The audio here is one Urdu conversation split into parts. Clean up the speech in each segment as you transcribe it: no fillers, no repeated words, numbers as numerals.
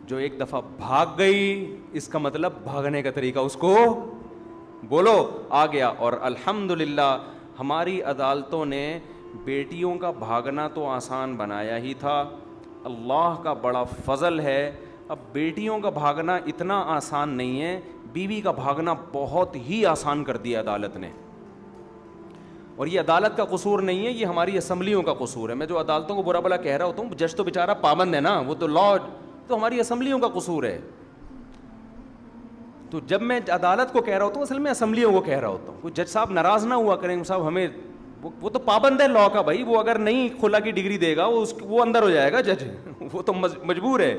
جو ایک دفعہ بھاگ گئی اس کا مطلب بھاگنے کا طریقہ اس کو بولو آ گیا. اور الحمدللہ ہماری عدالتوں نے بیٹیوں کا بھاگنا تو آسان بنایا ہی تھا, اللہ کا بڑا فضل ہے اب بیٹیوں کا بھاگنا اتنا آسان نہیں ہے, بیوی کا بھاگنا بہت ہی آسان کر دیا عدالت نے. اور یہ عدالت کا قصور نہیں ہے, یہ ہماری اسمبلیوں کا قصور ہے. میں جو عدالتوں کو برا بلا کہہ رہا ہوتا ہوں, جج تو بیچارہ پابند ہے نا, وہ تو لا, تو ہماری اسمبلیوں کا قصور ہے. تو جب میں عدالت کو کہہ رہا ہوتا ہوں اصل میں اسمبلیوں کو کہہ رہا ہوتا ہوں. کوئی جج صاحب ناراض نہ ہوا کریں صاحب ہمیں, وہ تو پابند ہے لا کا بھائی, وہ اگر نہیں خلا کی ڈگری دے گا وہ اندر ہو جائے گا جج, وہ تو مجبور ہے.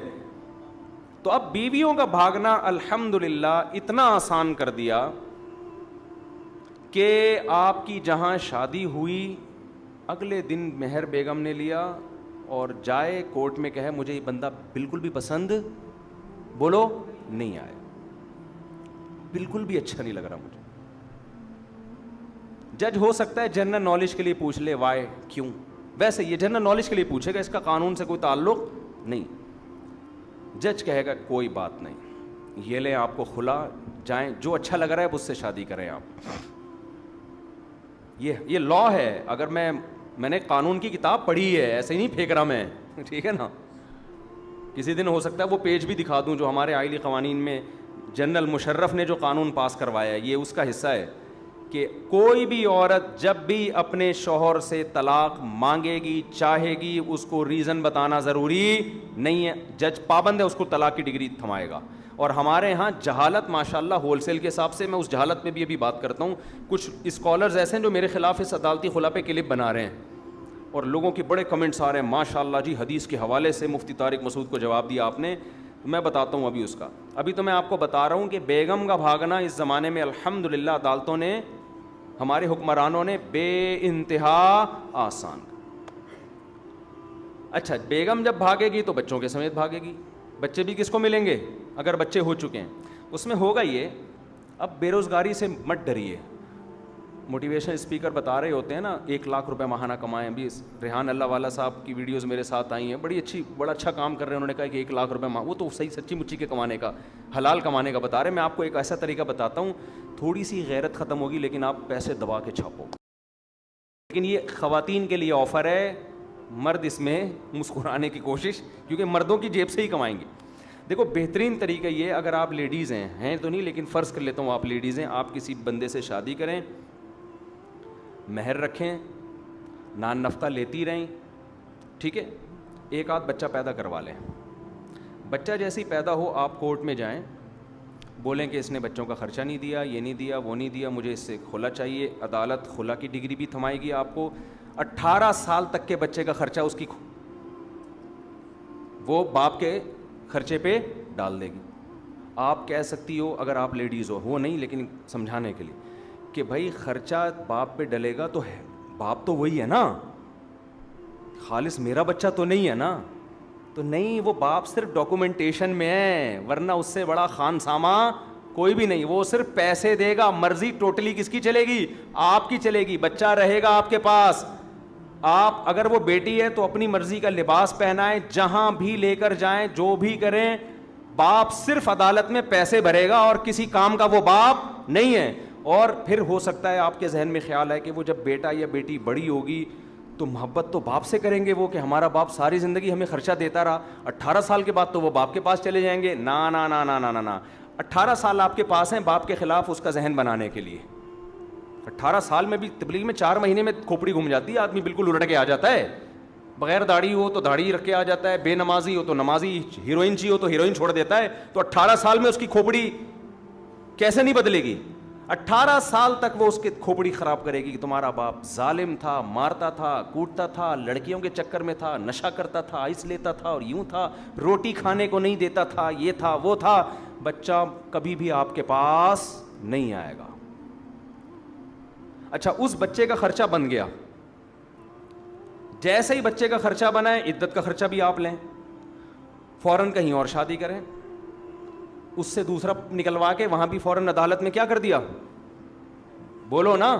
تو اب بیویوں کا بھاگنا الحمدللہ اتنا آسان کر دیا کہ آپ کی جہاں شادی ہوئی اگلے دن مہر بیگم نے لیا اور جائے کورٹ میں کہے مجھے یہ بندہ بالکل بھی پسند بولو نہیں آیا, بالکل بھی اچھا نہیں لگ رہا مجھے. جج ہو سکتا ہے جنرل نالج کے لیے پوچھ لے وائی کیوں, ویسے یہ جنرل نالج کے لیے پوچھے گا, اس کا قانون سے کوئی تعلق نہیں. جج کہے گا کوئی بات نہیں, یہ لیں آپ کو خلا, جائیں جو اچھا لگ رہا ہے اس سے شادی کریں آپ. یہ لا ہے. اگر میں نے قانون کی کتاب پڑھی ہے, ایسے ہی نہیں پھینک رہا میں, ٹھیک ہے نا. کسی دن ہو سکتا ہے وہ پیج بھی دکھا دوں جو ہمارے آئلی قوانین میں جنرل مشرف نے جو قانون پاس کروایا ہے, یہ اس کا حصہ ہے کہ کوئی بھی عورت جب بھی اپنے شوہر سے طلاق مانگے گی چاہے گی اس کو ریزن بتانا ضروری نہیں ہے, جج پابند ہے اس کو طلاق کی ڈگری تھمائے گا. اور ہمارے ہاں جہالت ماشاءاللہ ہول سیل کے حساب سے, میں اس جہالت پہ بھی ابھی بات کرتا ہوں. کچھ اسکالرز ایسے ہیں جو میرے خلاف اس عدالتی خلا پہ کلپ بنا رہے ہیں اور لوگوں کے بڑے کمنٹس آ رہے ہیں ماشاءاللہ جی حدیث کے حوالے سے مفتی طارق مسعود کو جواب دیا آپ نے. میں بتاتا ہوں ابھی اس کا, ابھی تو میں آپ کو بتا رہا ہوں کہ بیگم کا بھاگنا اس زمانے میں الحمدللہ عدالتوں نے, ہمارے حکمرانوں نے بے انتہا آسان. اچھا بیگم جب بھاگے گی تو بچوں کے سمیت بھاگے گی, بچے بھی کس کو ملیں گے اگر بچے ہو چکے ہیں. اس میں ہوگا یہ, اب بے روزگاری سے مت ڈریے. موٹیویشن اسپیکر بتا رہے ہوتے ہیں نا 1,00,000 روپے ماہانہ کمائیں. ابھی ریحان اللہ والا صاحب کی ویڈیوز میرے ساتھ آئی ہیں, بڑا اچھا کام کر رہے ہیں. انہوں نے کہا کہ 1,00,000 روپے وہ تو صحیح سچی مچی کے کمانے کا, حلال کمانے کا بتا رہے ہیں. میں آپ کو ایک ایسا طریقہ بتاتا ہوں, تھوڑی سی غیرت ختم ہوگی لیکن آپ پیسے دبا کے چھاپو. لیکن یہ خواتین کے لیے آفر ہے, مرد اس میں مسکرانے کی کوشش, کیونکہ مردوں کی جیب سے ہی کمائیں گے. دیکھو بہترین طریقہ یہ, اگر آپ لیڈیز ہیں تو نہیں لیکن فرض کر لیتا ہوں آپ لیڈیز ہیں, آپ کسی بندے سے شادی کریں, مہر رکھیں, نان نفقہ لیتی رہیں, ٹھیک ہے, ایک آدھ بچہ پیدا کروا لیں. بچہ جیسے ہی پیدا ہو آپ کورٹ میں جائیں, بولیں کہ اس نے بچوں کا خرچہ نہیں دیا, یہ نہیں دیا, وہ نہیں دیا, مجھے اس سے خلا چاہیے. عدالت خلا کی ڈگری بھی تھمائے گی آپ کو. 18 سال تک کے بچے کا خرچہ اس کی وہ باپ کے خرچے پہ ڈال دے گی. آپ کہہ سکتی ہو اگر آپ لیڈیز ہو, وہ نہیں لیکن سمجھانے کے لیے, کہ بھائی خرچہ باپ پہ ڈلے گا تو ہے, باپ تو وہی ہے نا, خالص میرا بچہ تو نہیں ہے نا. تو نہیں, وہ باپ صرف ڈاکومنٹیشن میں ہے, ورنہ اس سے بڑا خان سامہ کوئی بھی نہیں. وہ صرف پیسے دے گا, مرضی ٹوٹلی کس کی چلے گی, آپ کی چلے گی. بچہ رہے گا آپ کے پاس, آپ اگر وہ بیٹی ہے تو اپنی مرضی کا لباس پہنائیں, جہاں بھی لے کر جائیں, جو بھی کریں, باپ صرف عدالت میں پیسے بھرے گا اور کسی کام کا وہ باپ نہیں ہے. اور پھر ہو سکتا ہے آپ کے ذہن میں خیال ہے کہ وہ جب بیٹا یا بیٹی بڑی ہوگی تو محبت تو باپ سے کریں گے وہ, کہ ہمارا باپ ساری زندگی ہمیں خرچہ دیتا رہا, 18 سال کے بعد تو وہ باپ کے پاس چلے جائیں گے. نا نا نا نا نا نا نا, 18 سال آپ کے پاس ہیں باپ کے خلاف اس کا ذہن بنانے کے لیے. 18 سال میں بھی تبلیغ میں 4 مہینے میں کھوپڑی گھوم جاتی ہے, آدمی بالکل الٹ کے آ جاتا ہے. بغیر داڑھی ہو تو داڑھی رکھ کے آ جاتا ہے, بے نمازی ہو تو نمازی, ہیروئن چاہیے ہو تو ہیروئن چھوڑ دیتا ہے. تو 18 سال میں اس کی کھوپڑی کیسے نہیں بدلے گی؟ 18 سال تک وہ اس کی کھوپڑی خراب کرے گی کہ تمہارا باپ ظالم تھا, مارتا تھا, کوٹتا تھا, لڑکیوں کے چکر میں تھا, نشہ کرتا تھا, آئس لیتا تھا اور یوں تھا, روٹی کھانے کو نہیں دیتا تھا, یہ تھا وہ تھا. بچہ کبھی بھی آپ کے پاس نہیں آئے گا. اچھا اس بچے کا خرچہ بن گیا, جیسے ہی بچے کا خرچہ بنا ہے عدت کا خرچہ بھی آپ لیں, فوراً کہیں اور شادی کریں, اس سے دوسرا نکلوا کے وہاں بھی فوراً عدالت میں کیا کر دیا, بولو نا,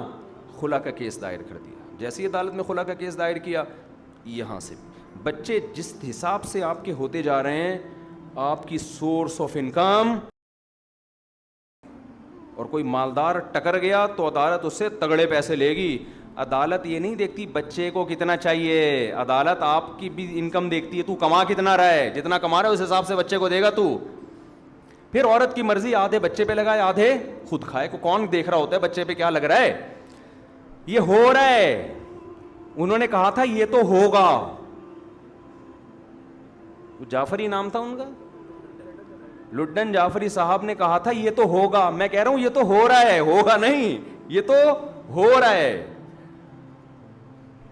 خلا کا کیس دائر کر دیا. جیسے ہی عدالت میں خلا کا کیس دائر کیا, یہاں سے بچے جس حساب سے آپ کے ہوتے جا رہے ہیں آپ کی سورس آف انکم، اور کوئی مالدار ٹکر گیا تو عدالت اس سے تگڑے پیسے لے گی. عدالت یہ نہیں دیکھتی بچے کو کتنا چاہیے، عدالت آپ کی بھی انکم دیکھتی ہے، تو کما کتنا رہا ہے، جتنا کما رہا ہے اس حساب سے بچے کو دے گا تو. پھر عورت کی مرضی، آدھے بچے پہ لگائے آدھے خود کھائے. کو کون دیکھ رہا ہوتا ہے بچے پہ کیا لگ رہا ہے؟ یہ ہو رہا ہے. انہوں نے کہا تھا یہ تو ہوگا، جعفری نام تھا ان کا، لڈن جعفری صاحب نے کہا تھا یہ تو ہوگا. میں کہہ رہا ہوں یہ تو ہو رہا ہے، ہوگا نہیں، یہ تو ہو رہا ہے.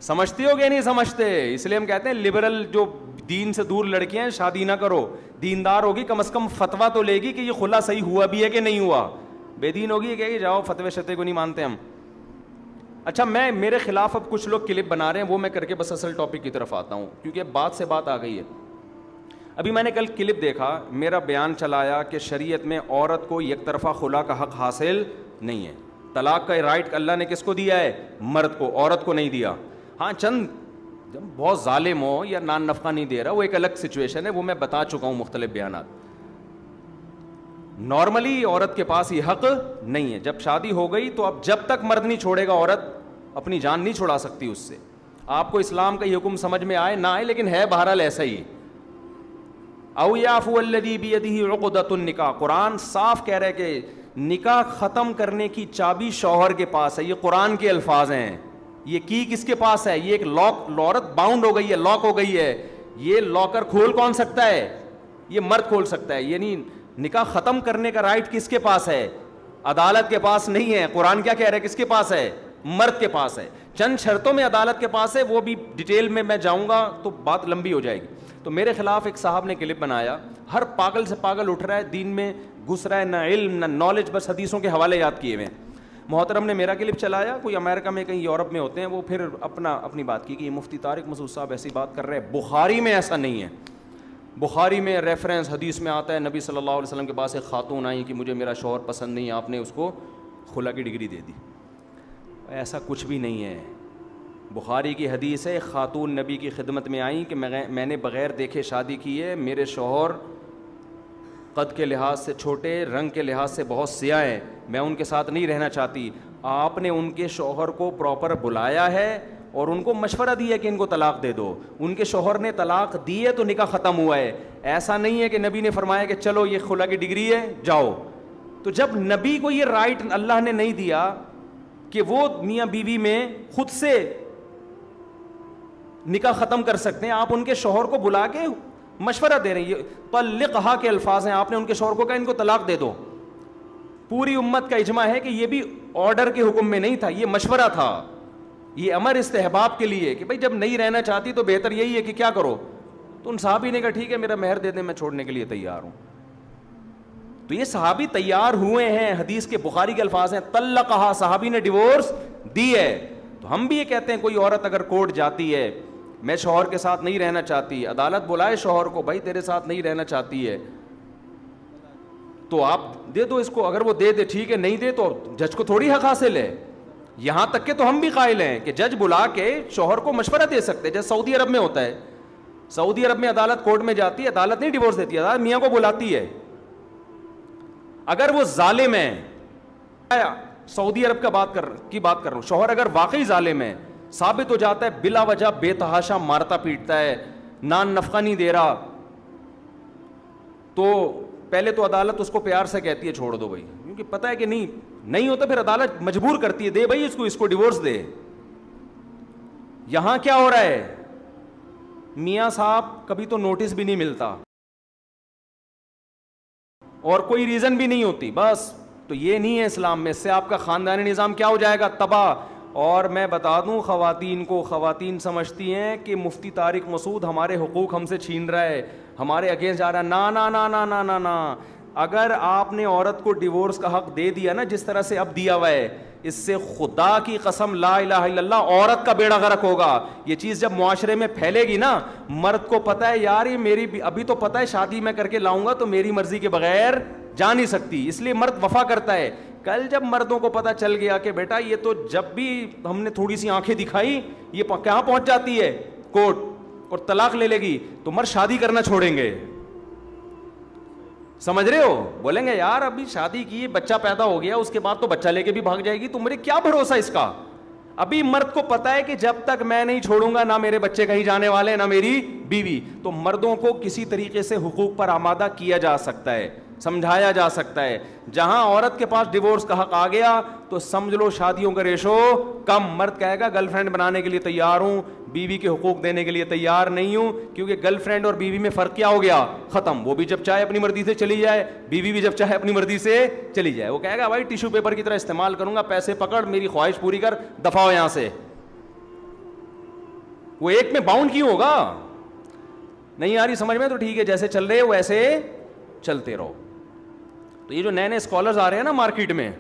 سمجھتے ہو کہ نہیں سمجھتے؟ اس لیے ہم کہتے ہیں لبرل جو دین سے دور لڑکیاں ہیں شادی نہ کرو. دیندار ہوگی کم از کم فتوا تو لے گی کہ یہ خلا صحیح ہوا بھی ہے کہ نہیں ہوا. بے دین ہوگی یہ کہے گی جاؤ فتوے شتے کو نہیں مانتے ہم. اچھا میں میرے خلاف اب کچھ لوگ کلپ بنا رہے ہیں، وہ میں کر کے بس اصل ٹاپک کی طرف آتا ہوں کیونکہ بات سے بات آ گئی ہے. ابھی میں نے کل کلپ دیکھا، میرا بیان چلایا کہ شریعت میں عورت کو یک طرفہ خلا کا حق حاصل نہیں ہے. طلاق کا رائٹ اللہ نے کس کو دیا ہے؟ مرد کو، عورت کو نہیں دیا. ہاں چند جب بہت ظالم ہو یا نان نفقہ نہیں دے رہا وہ ایک الگ سچویشن ہے، وہ میں بتا چکا ہوں مختلف بیانات. نارملی عورت کے پاس یہ حق نہیں ہے. جب شادی ہو گئی تو اب جب تک مرد نہیں چھوڑے گا عورت اپنی جان نہیں چھڑا سکتی اس سے. آپ کو اسلام کا یہ حکم سمجھ میں آئے نہ آئے لیکن ہے بہرحال ایسا ہی. او یعفو الذی بیدہ عقدۃ النکاح، قرآن صاف کہہ رہا ہے کہ نکاح ختم کرنے کی چابی شوہر کے پاس ہے. یہ قرآن کے الفاظ ہیں. یہ کی کس کے پاس ہے؟ یہ ایک لاک، عورت باؤنڈ ہو گئی ہے، لاک ہو گئی ہے. یہ لاکر کھول کون سکتا ہے؟ یہ مرد کھول سکتا ہے. یعنی نکاح ختم کرنے کا رائٹ کس کے پاس ہے؟ عدالت کے پاس نہیں ہے. قرآن کیا کہہ رہا ہے؟ کس کے پاس ہے؟ مرد کے پاس ہے. چند شرطوں میں عدالت کے پاس ہے، وہ بھی ڈیٹیل میں جاؤں گا تو بات لمبی ہو جائے گی. تو میرے خلاف ایک صاحب نے کلپ بنایا، ہر پاگل سے پاگل اٹھ رہا ہے، دین میں گھس رہا ہے، نہ علم نہ نالج، بس حدیثوں کے حوالے یاد کیے ہوئے. محترم نے میرا کلپ چلایا، کوئی امریکہ میں کہیں یورپ میں ہوتے ہیں، وہ پھر اپنی بات کی کہ یہ مفتی طارق مسعود صاحب ایسی بات کر رہے ہیں. بخاری میں ایسا نہیں ہے. بخاری میں ریفرنس حدیث میں آتا ہے نبی صلی اللہ علیہ وسلم کے پاس ایک خاتون آئی کہ مجھے میرا شوہر پسند نہیں، آپ نے اس کو خلا کی ڈگری دے دی. ایسا کچھ بھی نہیں ہے. بخاری کی حدیث ہے، ایک خاتون نبی کی خدمت میں آئیں کہ میں نے بغیر دیکھے شادی کی ہے، میرے شوہر قد کے لحاظ سے چھوٹے، رنگ کے لحاظ سے بہت سیاہ ہیں، میں ان کے ساتھ نہیں رہنا چاہتی. آپ نے ان کے شوہر کو پراپر بلایا ہے اور ان کو مشورہ دیا کہ ان کو طلاق دے دو. ان کے شوہر نے طلاق دی ہے تو نکاح ختم ہوا ہے. ایسا نہیں ہے کہ نبی نے فرمایا کہ چلو یہ خلا کی ڈگری ہے جاؤ. تو جب نبی کو یہ رائٹ اللہ نے نہیں دیا کہ وہ میاں بیوی میں خود سے نکاح ختم کر سکتے ہیں، آپ ان کے شوہر کو بلا کے مشورہ دے رہے ہیں. یہ طلقھا کے الفاظ ہیں، آپ نے ان کے شوہر کو کہا ان کو طلاق دے دو. پوری امت کا اجماع ہے کہ یہ بھی آرڈر کے حکم میں نہیں تھا، یہ مشورہ تھا، یہ امر استحباب کے لیے کہ بھائی جب نہیں رہنا چاہتی تو بہتر یہی ہے کہ کیا کرو. تو ان صحابی نے کہا ٹھیک ہے میرا مہر دے دیں، میں چھوڑنے کے لیے تیار ہوں. تو یہ صحابی تیار ہوئے ہیں. حدیث کے بخاری کے الفاظ ہیں طلقھا، صحابی نے ڈیورس دی ہے. تو ہم بھی یہ کہتے ہیں کوئی عورت اگر کورٹ جاتی ہے میں شوہر کے ساتھ نہیں رہنا چاہتی، عدالت بلائے شوہر کو بھائی تیرے ساتھ نہیں رہنا چاہتی ہے تو آپ دے دو اس کو. اگر وہ دے ٹھیک ہے، نہیں دے تو جج کو تھوڑی حق حاصل ہے. یہاں تک کہ تو ہم بھی قائل ہیں کہ جج بلا کے شوہر کو مشورہ دے سکتے، جیسے سعودی عرب میں ہوتا ہے. سعودی عرب میں عدالت کورٹ میں جاتی ہے، عدالت نہیں ڈیورس دیتی، عدالت میاں کو بلاتی ہے. اگر وہ ظالم ہے، سعودی عرب کی بات کر رہا ہوں، شوہر اگر واقعی ظالم ہے، ثابت ہو جاتا ہے بلا وجہ بے تحاشا مارتا پیٹتا ہے، نان نفقہ نہیں دے رہا، تو پہلے تو عدالت اس کو پیار سے کہتی ہے چھوڑ دو بھائی، کیونکہ پتہ ہے کہ نہیں ہوتا پھر عدالت مجبور کرتی ہے دے بھائی اس کو ڈیورس دے. یہاں کیا ہو رہا ہے؟ میاں صاحب کبھی تو نوٹس بھی نہیں ملتا اور کوئی ریزن بھی نہیں ہوتی بس. تو یہ نہیں ہے اسلام میں، اس سے آپ کا خاندانی نظام کیا ہو جائے گا؟ تباہ. اور میں بتا دوں خواتین کو، خواتین سمجھتی ہیں کہ مفتی طارق مسعود ہمارے حقوق ہم سے چھین رہا ہے، ہمارے اگینسٹ جا رہا ہے. نا نا نا نا نا نا نا. اگر آپ نے عورت کو ڈیورس کا حق دے دیا نا جس طرح سے اب دیا ہوا ہے، اس سے خدا کی قسم لا الہ الا اللہ عورت کا بیڑا غرق ہوگا. یہ چیز جب معاشرے میں پھیلے گی نا، مرد کو پتہ ہے یار یہ میری ابھی تو پتہ ہے شادی میں کر کے لاؤں گا تو میری مرضی کے بغیر جا نہیں سکتی، اس لیے مرد وفا کرتا ہے. کل جب مردوں کو پتہ چل گیا کہ بیٹا یہ تو جب بھی ہم نے تھوڑی سی آنکھیں دکھائی یہ کہاں پہنچ جاتی ہے کورٹ اور طلاق لے لے گی، تو مرد شادی کرنا چھوڑیں گے. سمجھ رہے ہو؟ بولیں گے یار ابھی شادی کی, بچہ پیدا ہو گیا, اس کے بعد تو بچہ لے کے بھی بھاگ جائے گی, تمہارے کیا بھروسہ اس کا. ابھی مرد کو پتا ہے کہ جب تک میں نہیں چھوڑوں گا نہ میرے بچے کہیں جانے والے نہ میری بیوی. تو مردوں کو کسی طریقے سے حقوق پر آمادہ کیا جا سکتا ہے, سمجھایا جا سکتا ہے. جہاں عورت کے پاس ڈیورس کا حق آ گیا تو سمجھ لو شادیوں کا ریشو کم. مرد کہے گا گرل فرینڈ بنانے کے لیے تیار ہوں, بیوی کے حقوق دینے کے لیے تیار نہیں ہوں, کیونکہ گرل فرینڈ اور بیوی میں فرق کیا ہو گیا, ختم. وہ بھی جب چاہے اپنی مرضی سے چلی جائے, بیوی بھی جب چاہے اپنی مرضی سے چلی جائے. وہ کہے گا بھائی ٹیشو پیپر کی طرح استعمال کروں گا, پیسے پکڑ, میری خواہش پوری کر, دفع ہو یہاں سے. وہ ایک میں باؤنڈ کیوں ہوگا؟ نہیں آ رہی سمجھ میں؟ تو ٹھیک ہے, جیسے چل رہے ویسے چلتے رہو. تو یہ جو نئے نئے اسکالرز آ رہے ہیں نا مارکیٹ میں,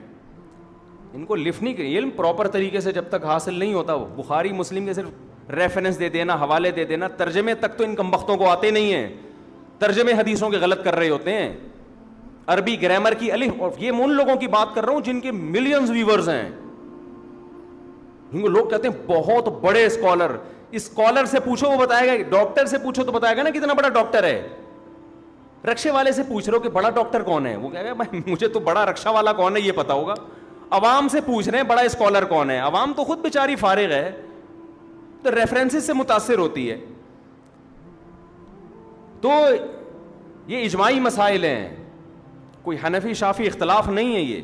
ان کو لفٹ نہیں کریں. علم پراپر طریقے سے جب تک حاصل نہیں ہوتا, بخاری مسلم کے صرف ریفرنس دے دینا, حوالے دے دینا, ترجمے تک تو ان کمبختوں کو آتے نہیں ہیں. ترجمے حدیثوں کے غلط کر رہے ہوتے ہیں, عربی گرامر کی الف. اور یہ میں ان لوگوں کی بات کر رہا ہوں جن کے ملینز ویورز ہیں. ان کو لوگ کہتے ہیں بہت بڑے اسکالر. اسکالر سے پوچھو وہ بتائے گا, ڈاکٹر سے پوچھو تو بتائے گا نا کتنا بڑا ڈاکٹر ہے. رکشے والے سے پوچھ رہے ہو کہ بڑا ڈاکٹر کون ہے, وہ کہے گا مجھے تو بڑا رکشا والا کون ہے یہ پتا ہوگا. عوام سے پوچھ رہے ہیں بڑا اسکالر کون ہے, عوام تو خود بیچاری فارغ ہے, تو ریفرنسز سے متاثر ہوتی ہے. تو یہ اجماعی مسائل ہیں, کوئی حنفی شافی اختلاف نہیں ہے. یہ